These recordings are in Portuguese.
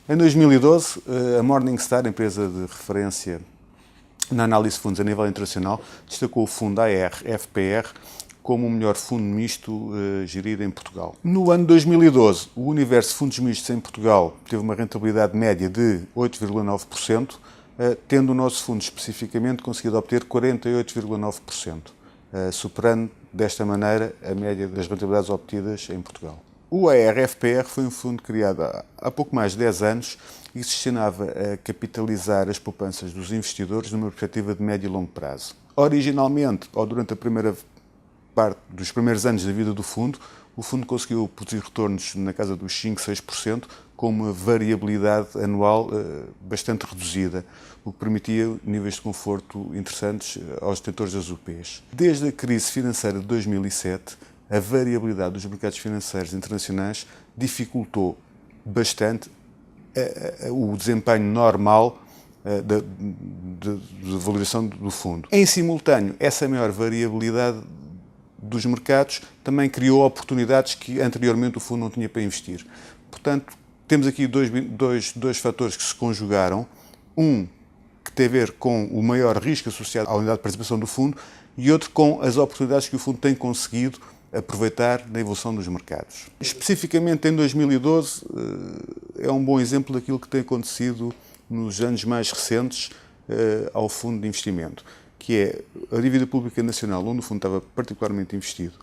Em 2012, a Morningstar, empresa de referência na análise de fundos a nível internacional, destacou o fundo AER-FPR como o melhor fundo misto gerido em Portugal. No ano 2012, o universo de fundos mistos em Portugal teve uma rentabilidade média de 8,9%, tendo o nosso fundo especificamente conseguido obter 48,9%, superando desta maneira a média das rentabilidades obtidas em Portugal. O AER-FPR foi um fundo criado há pouco mais de 10 anos e se destinava a capitalizar as poupanças dos investidores numa perspectiva de médio e longo prazo. Originalmente, ou durante a primeira parte dos primeiros anos da vida do fundo, o fundo conseguiu produzir retornos na casa dos 5, 6%, com uma variabilidade anual bastante reduzida, o que permitia níveis de conforto interessantes aos detentores das UPs. Desde a crise financeira de 2007, a variabilidade dos mercados financeiros internacionais dificultou bastante o desempenho normal da valorização do fundo. Em simultâneo, essa maior variabilidade dos mercados também criou oportunidades que anteriormente o fundo não tinha para investir. Portanto, temos aqui dois fatores que se conjugaram. Um que tem a ver com o maior risco associado à unidade de participação do fundo e outro com as oportunidades que o fundo tem conseguido aproveitar na evolução dos mercados. Especificamente em 2012, é um bom exemplo daquilo que tem acontecido nos anos mais recentes ao fundo de investimento, que é a dívida pública nacional, onde o fundo estava particularmente investido,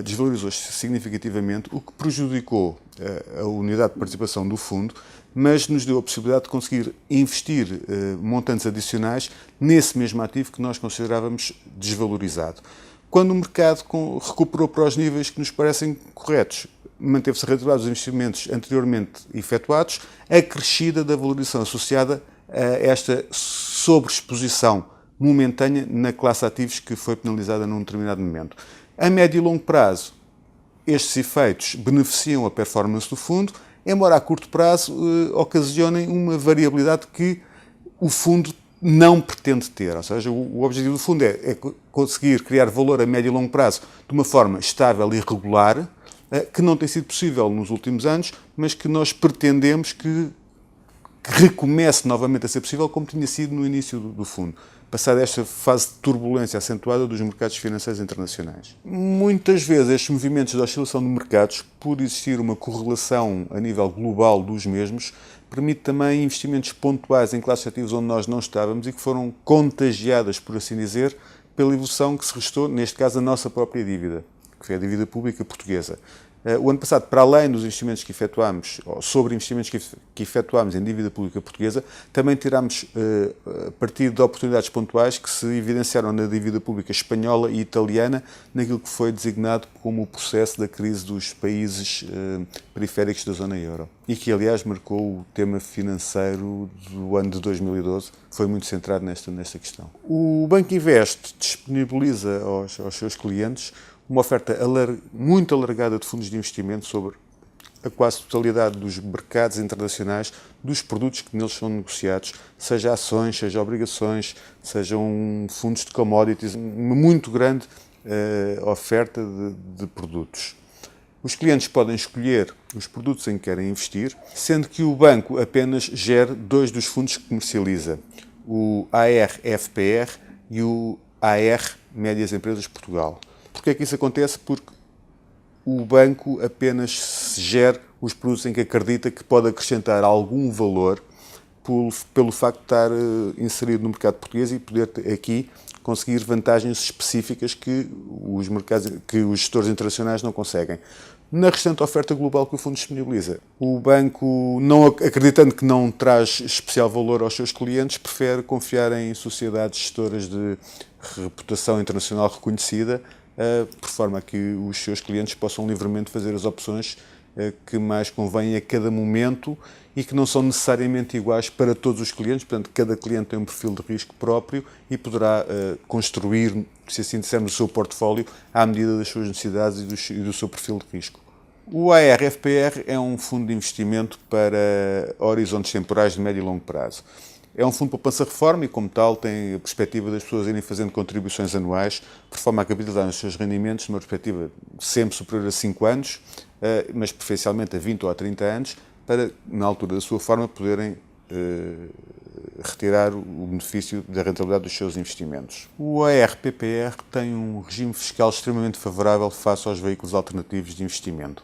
desvalorizou-se significativamente, o que prejudicou a unidade de participação do fundo, mas nos deu a possibilidade de conseguir investir montantes adicionais nesse mesmo ativo que nós considerávamos desvalorizado. Quando o mercado recuperou para os níveis que nos parecem corretos, manteve-se a rentabilidade dos investimentos anteriormente efetuados, acrescida da valorização associada a esta sobreexposição momentânea na classe de ativos que foi penalizada num determinado momento. A médio e longo prazo, estes efeitos beneficiam a performance do fundo, embora a curto prazo ocasionem uma variabilidade que o fundo não pretende ter. Ou seja, o objetivo do fundo é conseguir criar valor a médio e longo prazo de uma forma estável e regular, que não tem sido possível nos últimos anos, mas que nós pretendemos que recomece novamente a ser possível como tinha sido no início do fundo, passada esta fase de turbulência acentuada dos mercados financeiros internacionais. Muitas vezes estes movimentos de oscilação de mercados, por existir uma correlação a nível global dos mesmos, permite também investimentos pontuais em classes de ativos onde nós não estávamos e que foram contagiadas, por assim dizer, pela evolução que se restou, neste caso, a nossa própria dívida, que foi a dívida pública portuguesa. O ano passado, para além dos investimentos que efetuámos, ou sobre investimentos que efetuámos em dívida pública portuguesa, também tirámos partido de oportunidades pontuais que se evidenciaram na dívida pública espanhola e italiana, naquilo que foi designado como o processo da crise dos países periféricos da zona euro. E que, aliás, marcou o tema financeiro do ano de 2012, foi muito centrado nesta questão. O Banco Invest disponibiliza aos seus clientes uma oferta muito alargada de fundos de investimento sobre a quase totalidade dos mercados internacionais, dos produtos que neles são negociados, seja ações, seja obrigações, sejam fundos de commodities, uma muito grande oferta de produtos. Os clientes podem escolher os produtos em que querem investir, sendo que o banco apenas gera dois dos fundos que comercializa, o AER-FPR e o AER Médias Empresas Portugal. Porquê é que isso acontece? Porque o banco apenas gera os produtos em que acredita que pode acrescentar algum valor pelo facto de estar inserido no mercado português e poder aqui conseguir vantagens específicas que os gestores internacionais não conseguem. Na restante oferta global que o fundo disponibiliza, o banco, não acreditando que não traz especial valor aos seus clientes, prefere confiar em sociedades gestoras de reputação internacional reconhecida, por forma a que os seus clientes possam livremente fazer as opções que mais convêm a cada momento e que não são necessariamente iguais para todos os clientes. Portanto, cada cliente tem um perfil de risco próprio e poderá construir, se assim dissermos, o seu portfólio à medida das suas necessidades e do seu perfil de risco. O AER-FPR é um fundo de investimento para horizontes temporais de médio e longo prazo. É um fundo de poupança-reforma e, como tal, tem a perspectiva das pessoas irem fazendo contribuições anuais, por forma a capitalizar os seus rendimentos numa perspectiva sempre superior a 5 anos, mas preferencialmente a 20 ou a 30 anos, para, na altura da sua forma, poderem retirar o benefício da rentabilidade dos seus investimentos. O ARPPR tem um regime fiscal extremamente favorável face aos veículos alternativos de investimento.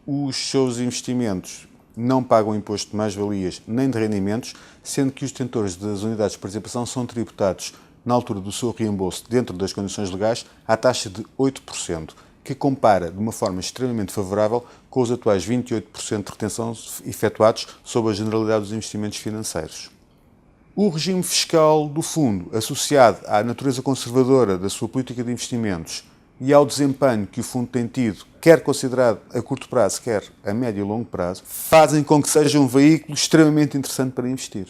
Os seus investimentos não pagam imposto de mais-valias nem de rendimentos, sendo que os detentores das unidades de participação são tributados, na altura do seu reembolso, dentro das condições legais, à taxa de 8%, que compara de uma forma extremamente favorável com os atuais 28% de retenção efetuados sobre a generalidade dos investimentos financeiros. O regime fiscal do fundo, associado à natureza conservadora da sua política de investimentos e ao desempenho que o fundo tem tido, quer considerado a curto prazo, quer a médio e longo prazo, fazem com que seja um veículo extremamente interessante para investir.